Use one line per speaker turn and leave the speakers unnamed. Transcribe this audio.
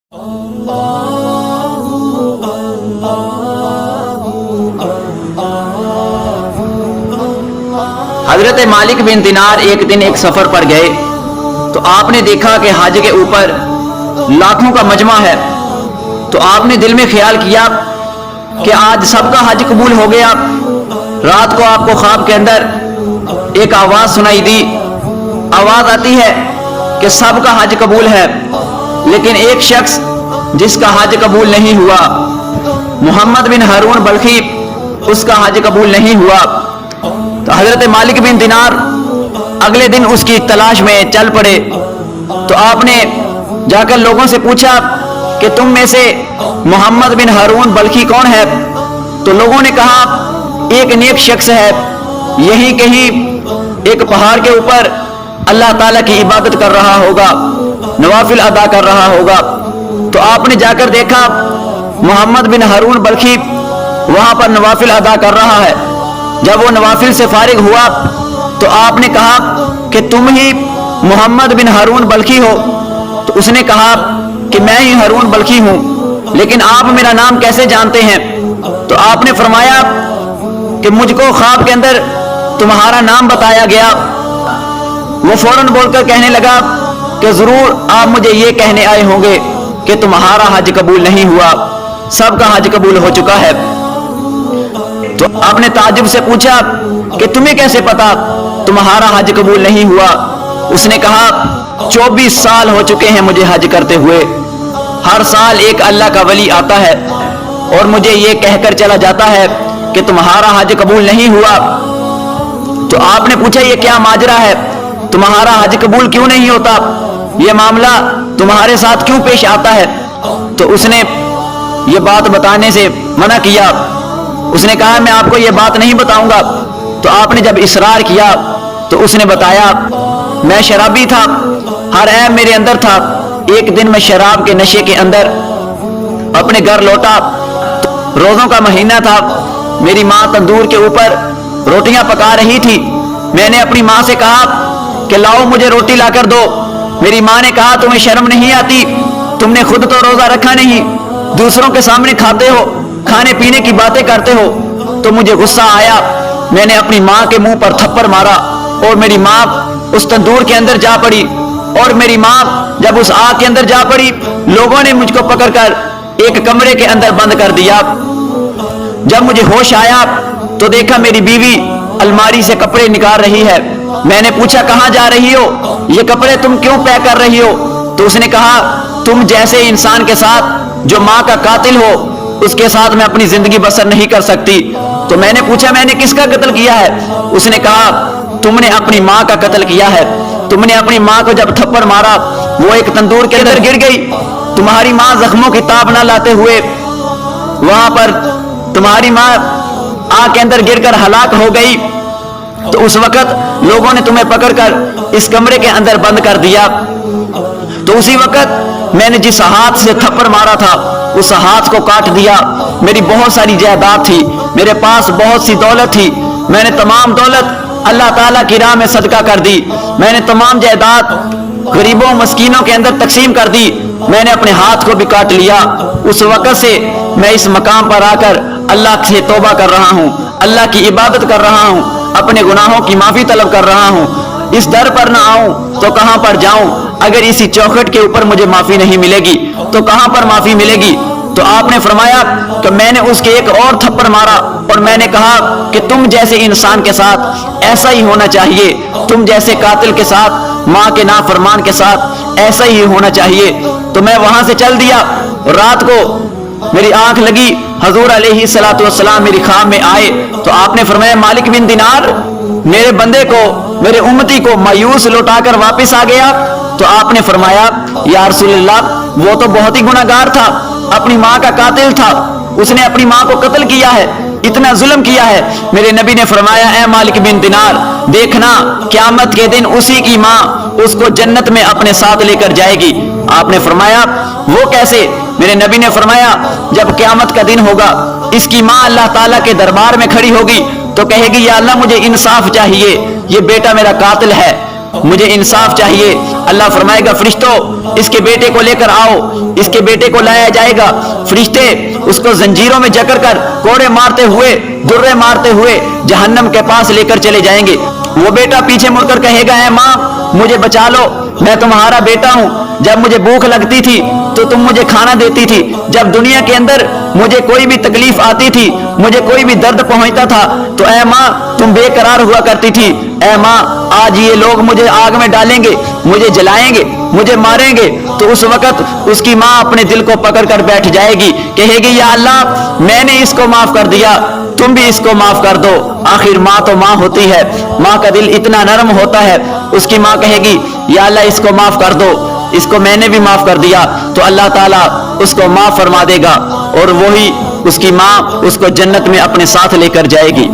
हजरत मालिक बिन दिनार एक दिन एक सफर पर गए तो आपने देखा कि हज के ऊपर लाखों का मजमा है। तो आपने दिल में ख्याल किया कि आज सबका हज कबूल हो गया। रात को आपको ख्वाब के अंदर एक आवाज सुनाई दी। आवाज आती है कि सबका हज कबूल है, लेकिन एक शख्स जिसका हज कबूल नहीं हुआ, मोहम्मद बिन हारून बल्खी, उसका हज कबूल नहीं हुआ। तो हजरत मालिक बिन दिनार अगले दिन उसकी तलाश में चल पड़े। तो आपने जाकर लोगों से पूछा कि तुम में से मोहम्मद बिन हारून बल्खी कौन है? तो लोगों ने कहा एक नेक शख्स है, यही कहीं एक पहाड़ के ऊपर अल्लाह ताला की इबादत कर रहा होगा, नवाफिल अदा कर रहा होगा। तो आपने जाकर देखा मोहम्मद बिन हारून बल्खी वहां पर नवाफिल अदा कर रहा है। जब वो नवाफिल से फारिग हुआ तो आपने कहा कि तुम ही मोहम्मद बिन हारून बल्खी हो? तो उसने कहा कि मैं ही हारून बल्खी हूं, लेकिन आप मेरा नाम कैसे जानते हैं? तो आपने फरमाया कि मुझको ख्वाब के अंदर तुम्हारा नाम बताया गया। वो फौरन बोलकर कहने लगा कि जरूर आप मुझे ये कहने आए होंगे कि तुम्हारा हज कबूल नहीं हुआ, सबका हज कबूल हो चुका है। तो आपने ताज्जुब से पूछा कि तुम्हें कैसे पता तुम्हारा हज कबूल नहीं हुआ? उसने कहा 24 साल हो चुके हैं मुझे हज करते हुए। हर साल एक अल्लाह का वली आता है और मुझे ये कहकर चला जाता है कि तुम्हारा हज कबूल नहीं हुआ। तो आपने पूछा ये क्या माजरा है, तुम्हारा हज कबूल क्यों नहीं होता, ये मामला तुम्हारे साथ क्यों पेश आता है? तो उसने ये बात बताने से मना किया। उसने कहा मैं आपको ये बात नहीं बताऊंगा। तो आपने जब इसरार किया तो उसने बताया मैं शराबी था, हर ऐब मेरे अंदर था। एक दिन मैं शराब के नशे के अंदर अपने घर लौटा, तो रोजों का महीना था। मेरी माँ तंदूर के ऊपर रोटियां पका रही थी। मैंने अपनी माँ से कहा कि लाओ मुझे रोटी लाकर दो। मेरी माँ ने कहा तुम्हें शर्म नहीं आती, तुमने खुद तो रोजा रखा नहीं, दूसरों के सामने खाते हो, खाने पीने की बातें करते हो। तो मुझे गुस्सा आया, मैंने अपनी माँ के मुंह पर थप्पड़ मारा और मेरी माँ उस तंदूर के अंदर जा पड़ी। और मेरी माँ जब उस आग के अंदर जा पड़ी, लोगों ने मुझको पकड़कर एक कमरे के अंदर बंद कर दिया। जब मुझे होश आया तो देखा मेरी बीवी अलमारी से कपड़े निकाल रही है। मैंने पूछा कहाँ जा रही हो, ये कपड़े तुम क्यों पैक कर रही हो? तो उसने कहा तुम जैसे इंसान के साथ जो माँ का कातिल हो, उसके साथ मैं अपनी जिंदगी बसर नहीं कर सकती। तो मैंने पूछा मैंने किसका कत्ल किया है? उसने कहा तुमने अपनी माँ का कत्ल किया है। तुमने अपनी माँ को जब थप्पड़ मारा वो एक तंदूर के अंदर गिर गई। तुम्हारी माँ जख्मों की ताब ना लाते हुए वहां पर तुम्हारी माँ आग के अंदर गिरकर हलाक हो गई। तो उस वक्त लोगों ने तुम्हें पकड़कर इस कमरे के अंदर बंद कर दिया। तो उसी वक्त मैंने जिस हाथ से थप्पड़ मारा था उस हाथ को काट दिया। मेरी बहुत सारी जायदाद थी, मेरे पास बहुत सी दौलत थी, मैंने तमाम दौलत अल्लाह ताला की राह में सदका कर दी। मैंने तमाम जायदाद गरीबों मस्कीनों के अंदर तकसीम कर दी। मैंने अपने हाथ को भी काट लिया। उस वक्त से मैं इस मकाम पर आकर अल्लाह से तौबा कर रहा हूँ, अल्लाह की इबादत कर रहा हूँ, अपने गुनाहों की माफी तलब कर रहा हूँ। इस दर पर ना आऊं तो कहां पर जाऊं? अगर इसी चौखट के ऊपर मुझे माफी नहीं मिलेगी तो कहां पर माफी मिलेगी? तो आपने फरमाया कि मैंने उसके एक और थप्पड़ मारा और मैंने कहा कि तुम जैसे इंसान के साथ ऐसा ही होना चाहिए, तुम जैसे कातिल के साथ, माँ के नाफरमान के साथ ऐसा ही होना चाहिए। तो मैं वहां से चल दिया। रात को मेरी आंख लगी, हजूर अलैहिस्सलातु वस्सलाम मेरी ख्वाब में आए। तो आपने फरमाया मालिक बिन दिनार मेरे बंदे को, मेरे उम्मती को मायूस लौटाकर वापस आ गया। तो आपने फरमाया या रसूलल्लाह वो तो बहुत ही गुनाहगार था, अपनी माँ का कातिल था, उसने अपनी माँ को कत्ल किया है, इतना जुल्म किया है। मेरे नबी ने फरमाया ऐ मालिक बिन दिनार देखना क़यामत के दिन उसी की माँ उसको जन्नत में अपने साथ लेकर जाएगी। आपने फरमाया वो कैसे? मेरे नबी ने फरमाया जब क़यामत का दिन होगा इसकी माँ अल्लाह ताला के दरबार में खड़ी होगी तो कहेगी या अल्लाह मुझे इंसाफ चाहिए, ये बेटा मेरा कातिल है, مجھے انصاف چاہیے۔ اللہ فرمائے گا فرشتوں اس کے بیٹے کو لے کر آؤ، اس کے بیٹے کو لایا جائے گا۔ فرشتے اس کو زنجیروں میں جکڑ کر کوڑے مارتے ہوئے، درے مارتے ہوئے جہنم کے پاس لے کر چلے جائیں گے۔ وہ بیٹا پیچھے مڑ کر کہے گا اے ماں مجھے بچا لو، میں تمہارا بیٹا ہوں، جب مجھے بھوک لگتی تھی تو تم مجھے کھانا دیتی تھی، جب دنیا کے اندر مجھے کوئی بھی تکلیف آتی تھی، مجھے کوئی بھی درد پہنچتا تھا تو اے ماں تم بے قرار ہوا کرتی تھی۔ اے ماں آج یہ لوگ مجھے آگ میں ڈالیں گے، مجھے جلائیں گے، مجھے ماریں گے، تو اس وقت اس کی ماں اپنے دل کو پکڑ کر بیٹھ جائے گی، کہے گی یا اللہ میں نے اس کو معاف کر دیا، تم بھی اس کو معاف کر دو۔ آخر ماں تو ماں ہوتی ہے، ماں کا دل اتنا نرم ہوتا ہے، اس کی ماں کہے گی یا اللہ اس کو معاف کر دو، اس کو میں نے بھی معاف کر دیا، تو اللہ تعالیٰ اس کو معاف فرما دے گا اور وہی اس کی ماں اس کو جنت میں اپنے ساتھ لے کر جائے گی۔